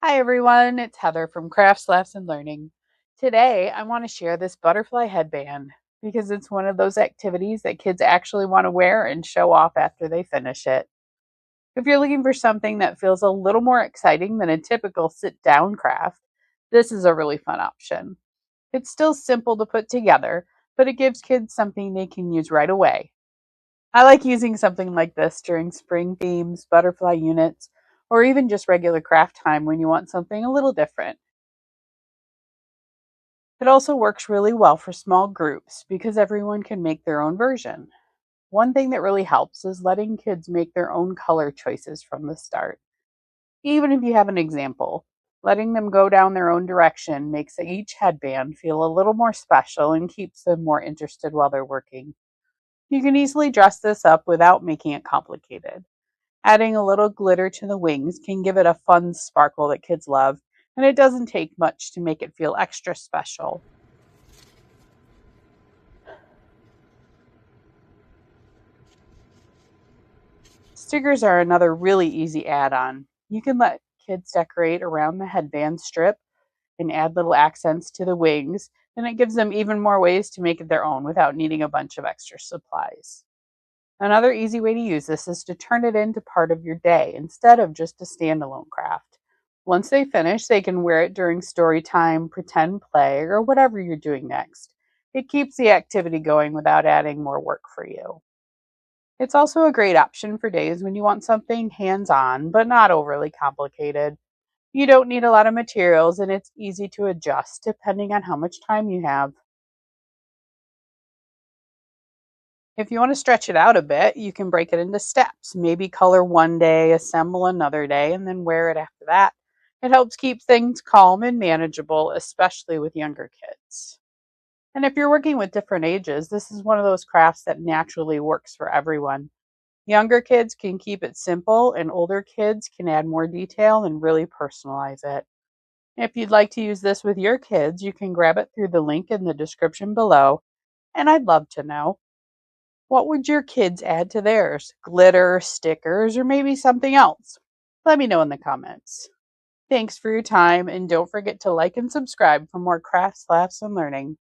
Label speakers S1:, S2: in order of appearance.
S1: Hi everyone, it's Heather from Crafts, Laughs, and Learning. Today I want to share this butterfly headband because it's one of those activities that kids actually want to wear and show off after they finish it. If you're looking for something that feels a little more exciting than a typical sit-down craft, this is a really fun option. It's still simple to put together, but it gives kids something they can use right away. I like using something like this during spring themes, butterfly units, or even just regular craft time when you want something a little different. It also works really well for small groups because everyone can make their own version. One thing that really helps is letting kids make their own color choices from the start. Even if you have an example, letting them go down their own direction makes each headband feel a little more special and keeps them more interested while they're working. You can easily dress this up without making it complicated. Adding a little glitter to the wings can give it a fun sparkle that kids love, and it doesn't take much to make it feel extra special. Stickers are another really easy add-on. You can let kids decorate around the headband strip and add little accents to the wings, and it gives them even more ways to make it their own without needing a bunch of extra supplies. Another easy way to use this is to turn it into part of your day instead of just a standalone craft. Once they finish, they can wear it during story time, pretend play, or whatever you're doing next. It keeps the activity going without adding more work for you. It's also a great option for days when you want something hands on, but not overly complicated. You don't need a lot of materials, and it's easy to adjust depending on how much time you have. If you want to stretch it out a bit, you can break it into steps. Maybe color one day, assemble another day, and then wear it after that. It helps keep things calm and manageable, especially with younger kids. And if you're working with different ages, this is one of those crafts that naturally works for everyone. Younger kids can keep it simple, and older kids can add more detail and really personalize it. If you'd like to use this with your kids, you can grab it through the link in the description below. And I'd love to know, what would your kids add to theirs? Glitter, stickers, or maybe something else? Let me know in the comments. Thanks for your time, and don't forget to like and subscribe for more crafts, laughs, and learning.